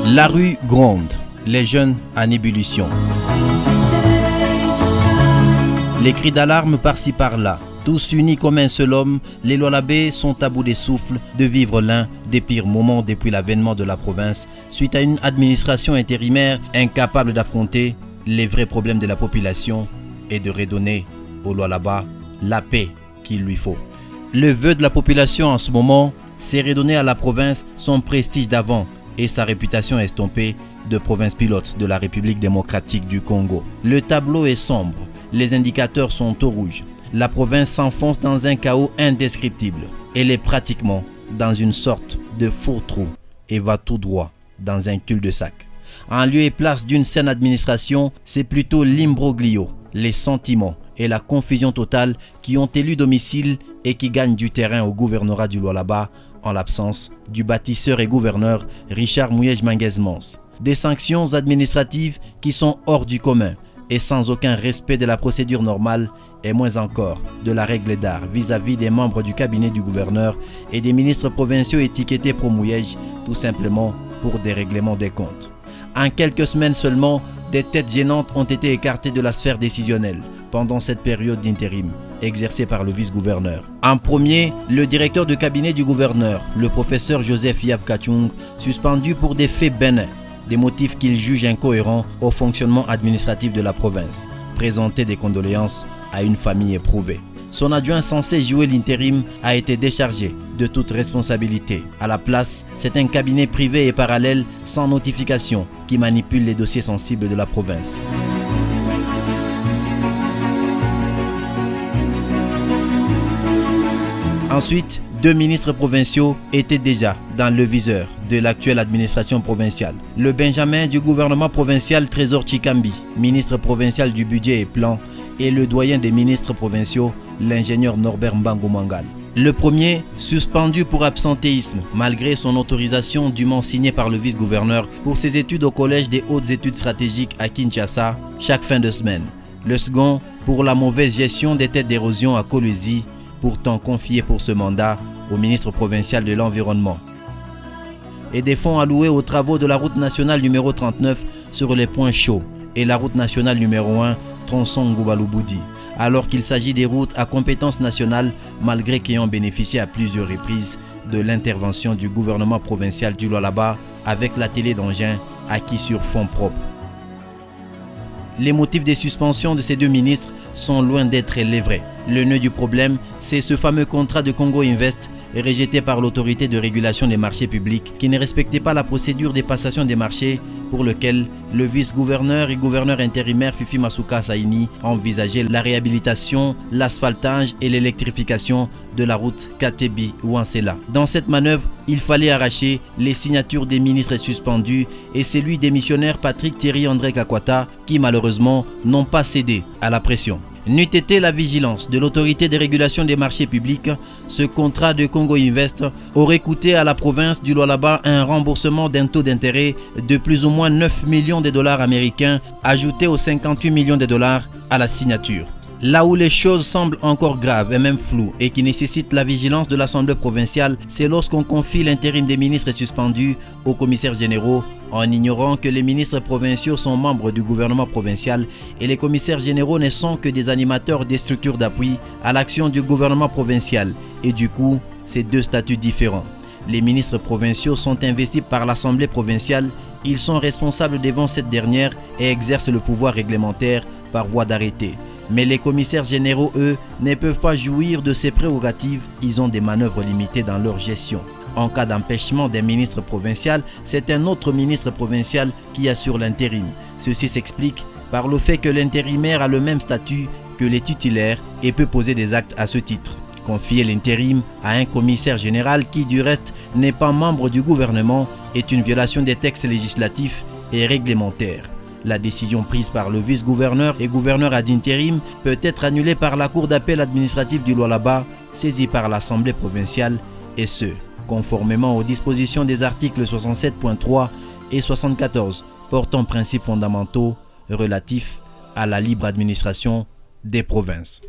La rue gronde, les jeunes en ébullition. Les cris d'alarme par-ci par-là, tous unis comme un seul homme, les Lualabais sont à bout de souffle de vivre l'un des pires moments depuis l'avènement de la province, suite à une administration intérimaire incapable d'affronter les vrais problèmes de la population et de redonner au Lualaba la paix qu'il lui faut. Le vœu de la population en ce moment, c'est redonner à la province son prestige d'avant et sa réputation estompée de province pilote de la République démocratique du Congo. Le tableau est sombre. Les indicateurs sont au rouge. La province s'enfonce dans un chaos indescriptible. Elle est pratiquement dans une sorte de fourre-trou et va tout droit dans un cul-de-sac. En lieu et place d'une saine administration, c'est plutôt l'imbroglio, les sentiments et la confusion totale qui ont élu domicile et qui gagnent du terrain au gouvernorat du Lualaba en l'absence du bâtisseur et gouverneur Richard Mouyej-Manguez-Mons. Des sanctions administratives qui sont hors du commun et sans aucun respect de la procédure normale et moins encore de la règle d'art vis-à-vis des membres du cabinet du gouverneur et des ministres provinciaux étiquetés pro-Mouyej, tout simplement pour des règlements des comptes. En quelques semaines seulement, des têtes gênantes ont été écartées de la sphère décisionnelle pendant cette période d'intérim exercée par le vice-gouverneur. En premier, le directeur de cabinet du gouverneur, le professeur Joseph Yav Kachung, suspendu pour des faits bénins, des motifs qu'il juge incohérents au fonctionnement administratif de la province. Présenter des condoléances à une famille éprouvée. Son adjoint censé jouer l'intérim a été déchargé de toute responsabilité. À la place, c'est un cabinet privé et parallèle sans notification qui manipule les dossiers sensibles de la province. Ensuite, 2 ministres provinciaux étaient déjà dans le viseur de l'actuelle administration provinciale. Le Benjamin du gouvernement provincial Trésor Chikambi, ministre provincial du budget et plan, et le doyen des ministres provinciaux, l'ingénieur Norbert Mbango Mangal. Le premier, suspendu pour absentéisme, malgré son autorisation dûment signée par le vice-gouverneur pour ses études au collège des hautes études stratégiques à Kinshasa, chaque fin de semaine. Le second, pour la mauvaise gestion des têtes d'érosion à Kolwezi, pourtant confié pour ce mandat au ministre provincial de l'Environnement. Et des fonds alloués aux travaux de la route nationale numéro 39 sur les points chauds et la route nationale numéro 1, tronçon Ngoubalou-Boudi, alors qu'il s'agit des routes à compétence nationale, malgré qu'ayant bénéficié à plusieurs reprises de l'intervention du gouvernement provincial du Lualaba avec la télé d'engins acquis sur fonds propres. Les motifs des suspensions de ces 2 ministres sont loin d'être les vrais. Le nœud du problème, c'est ce fameux contrat de Congo Invest rejeté par l'autorité de régulation des marchés publics qui ne respectait pas la procédure des passations des marchés pour lequel le vice-gouverneur et gouverneur intérimaire Fifi Masuka Saini envisageait la réhabilitation, l'asphaltage et l'électrification de la route Katebi-Ouansela. Dans cette manœuvre, il fallait arracher les signatures des ministres suspendus et celui des missionnaires Patrick Thierry André Kakwata qui malheureusement n'ont pas cédé à la pression. N'eût été la vigilance de l'autorité de régulation des marchés publics, ce contrat de Congo Invest aurait coûté à la province du Lualaba un remboursement d'un taux d'intérêt de plus ou moins 9 millions de dollars américains, ajouté aux 58 millions de dollars à la signature. Là où les choses semblent encore graves et même floues et qui nécessitent la vigilance de l'Assemblée provinciale, c'est lorsqu'on confie l'intérim des ministres suspendus aux commissaires généraux en ignorant que les ministres provinciaux sont membres du gouvernement provincial et les commissaires généraux ne sont que des animateurs des structures d'appui à l'action du gouvernement provincial et du coup, c'est 2 statuts différents. Les ministres provinciaux sont investis par l'Assemblée provinciale, ils sont responsables devant cette dernière et exercent le pouvoir réglementaire par voie d'arrêté. Mais les commissaires généraux, eux, ne peuvent pas jouir de ces prérogatives, ils ont des manœuvres limitées dans leur gestion. En cas d'empêchement d'un ministre provincial, c'est un autre ministre provincial qui assure l'intérim. Ceci s'explique par le fait que l'intérimaire a le même statut que les titulaires et peut poser des actes à ce titre. Confier l'intérim à un commissaire général qui, du reste, n'est pas membre du gouvernement est une violation des textes législatifs et réglementaires. La décision prise par le vice-gouverneur et gouverneur ad interim peut être annulée par la Cour d'appel administrative du Lualaba, saisie par l'Assemblée provinciale, et ce, conformément aux dispositions des articles 67.3 et 74 portant principes fondamentaux relatifs à la libre administration des provinces.